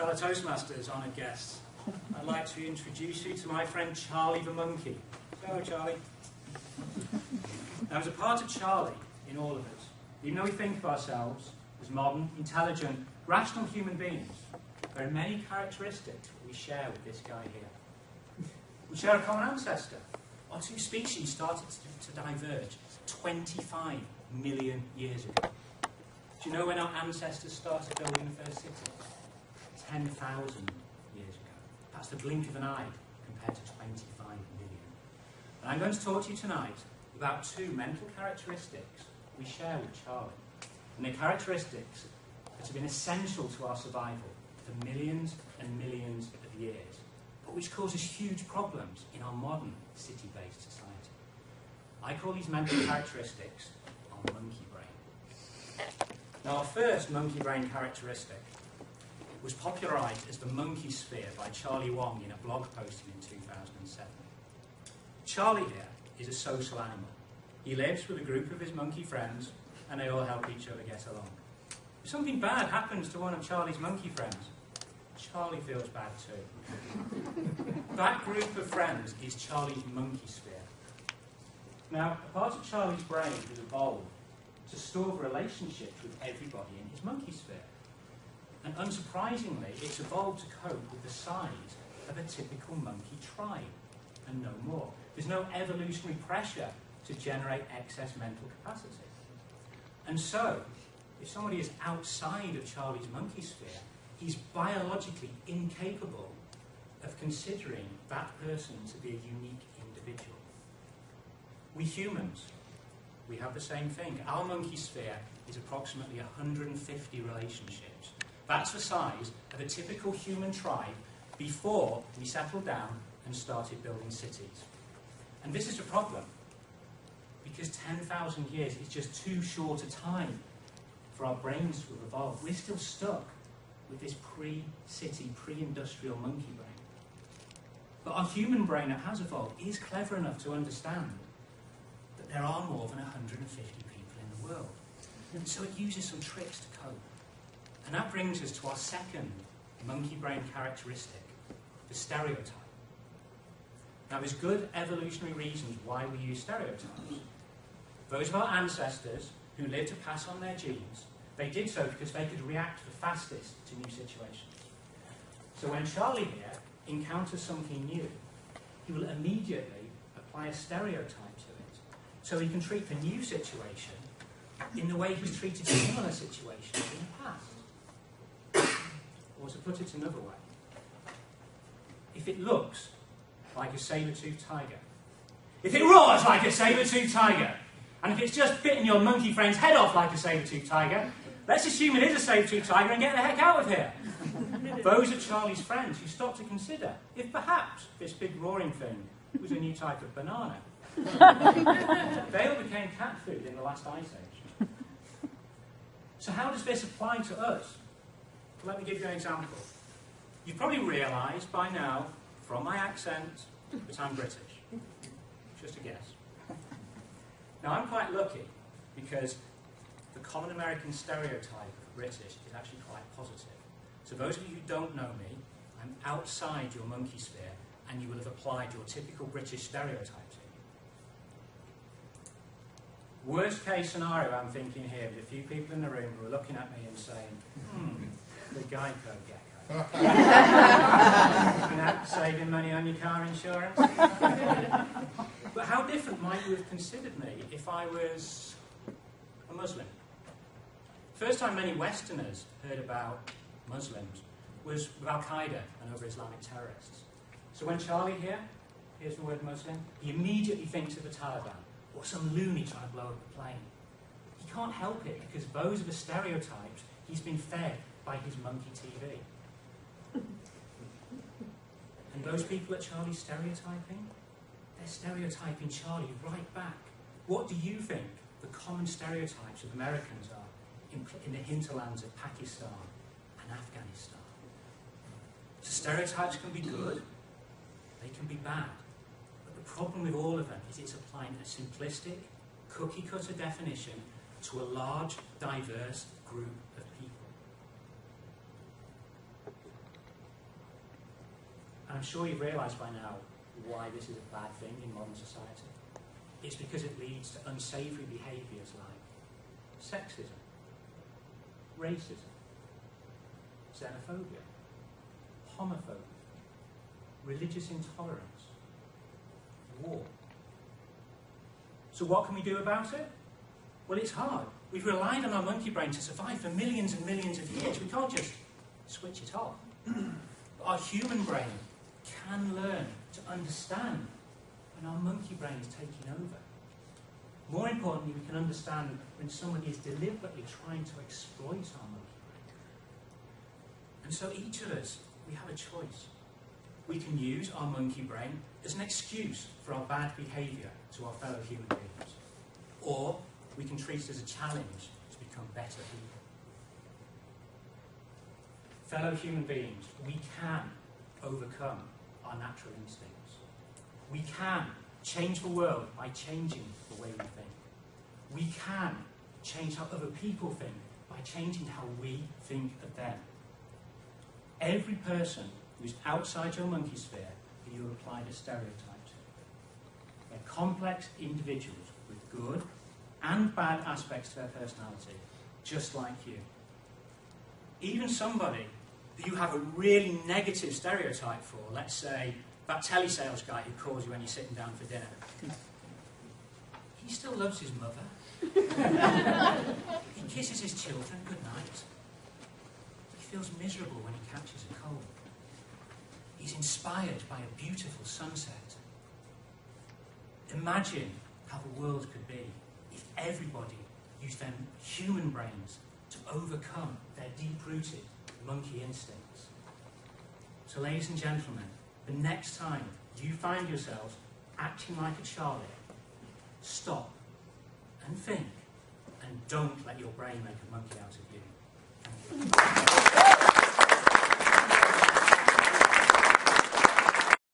Fellow Toastmasters, honoured guests, I'd like to introduce you to my friend Charlie the monkey. Hello, Charlie. Now, there's a part of Charlie in all of us. Even though we think of ourselves as modern, intelligent, rational human beings, there are many characteristics that we share with this guy here. We share a common ancestor. Our two species started to diverge 25 million years ago. Do you know when our ancestors started building the first city? 10,000 years ago. That's the blink of an eye compared to 25 million. And I'm going to talk to you tonight about two mental characteristics we share with Charlie. And they're characteristics that have been essential to our survival for millions and millions of years, but which causes huge problems in our modern city-based society. I call these mental characteristics our monkey brain. Now, our first monkey brain characteristic was popularised as the monkey sphere by Charlie Wong in a blog posting in 2007. Charlie here is a social animal. He lives with a group of his monkey friends, and they all help each other get along. If something bad happens to one of Charlie's monkey friends, Charlie feels bad too. That group of friends is Charlie's monkey sphere. Now, a part of Charlie's brain has evolved to store relationships with everybody in his monkey sphere. And unsurprisingly, it's evolved to cope with the size of a typical monkey tribe, and no more. There's no evolutionary pressure to generate excess mental capacity. And so, if somebody is outside of Charlie's monkey sphere, he's biologically incapable of considering that person to be a unique individual. We humans, we have the same thing. Our monkey sphere is approximately 150 relationships. That's the size of a typical human tribe before we settled down and started building cities. And this is a problem, because 10,000 years is just too short a time for our brains to have evolved. We're still stuck with this pre-city, pre-industrial monkey brain. But our human brain that has evolved is clever enough to understand that there are more than 150 people in the world. And so it uses some tricks to cope. And that brings us to our second monkey brain characteristic, the stereotype. Now, there's good evolutionary reasons why we use stereotypes. Those of our ancestors who lived to pass on their genes, they did so because they could react the fastest to new situations. So when Charlie here encounters something new, he will immediately apply a stereotype to it, so he can treat the new situation in the way he's treated similar situations in the past. Or to put it another way, if it looks like a saber-toothed tiger, if it roars like a saber-toothed tiger, and if it's just bitten your monkey friend's head off like a saber-toothed tiger, let's assume it is a saber-toothed tiger and get the heck out of here. Those are Charlie's friends who stop to consider if perhaps this big roaring thing was a new type of banana. They all became cat food in the last ice age. So how does this apply to us? Let me give you an example. You've probably realised by now, from my accent, that I'm British. Just a guess. Now, I'm quite lucky because the common American stereotype of British is actually quite positive. So those of you who don't know me, I'm outside your monkey sphere, and you will have applied your typical British stereotype to me. Worst case scenario, I'm thinking here, with a few people in the room who are looking at me and saying, the Geico gecko. You know, saving money on your car insurance. But how different might you have considered me if I was a Muslim? First time many Westerners heard about Muslims was with Al-Qaeda and other Islamic terrorists. So when Charlie here hears the word Muslim, he immediately thinks of the Taliban or some loony trying to blow up a plane. He can't help it because those are the stereotypes he's been fed by his monkey TV. And those people that Charlie's stereotyping, they're stereotyping Charlie right back. What do you think the common stereotypes of Americans are in the hinterlands of Pakistan and Afghanistan? So stereotypes can be good, they can be bad. But the problem with all of them is it's applying a simplistic, cookie-cutter definition to a large, diverse group of people. I'm sure you've realised by now why this is a bad thing in modern society. It's because it leads to unsavoury behaviours like sexism, racism, xenophobia, homophobia, religious intolerance, war. So what can we do about it? Well, it's hard. We've relied on our monkey brain to survive for millions and millions of years. We can't just switch it off. But our human brain can learn to understand when our monkey brain is taking over. More importantly, we can understand when somebody is deliberately trying to exploit our monkey brain. And so each of us, we have a choice. We can use our monkey brain as an excuse for our bad behaviour to our fellow human beings. Or we can treat it as a challenge to become better people. Fellow human beings, we can overcome our natural instincts. We can change the world by changing the way we think. We can change how other people think by changing how we think of them. Every person who's outside your monkey sphere who you applied a stereotype to. They're complex individuals with good and bad aspects to their personality, just like you. Even somebody who you have a really negative stereotype for, let's say that telesales guy who calls you when you're sitting down for dinner, he still loves his mother. He kisses his children goodnight. He feels miserable when he catches a cold. He's inspired by a beautiful sunset. Imagine how the world could be if everybody used their human brains to overcome their deep-rooted monkey instincts. So, ladies and gentlemen, the next time you find yourselves acting like a Charlie, stop and think, and don't let your brain make a monkey out of you. Thank you.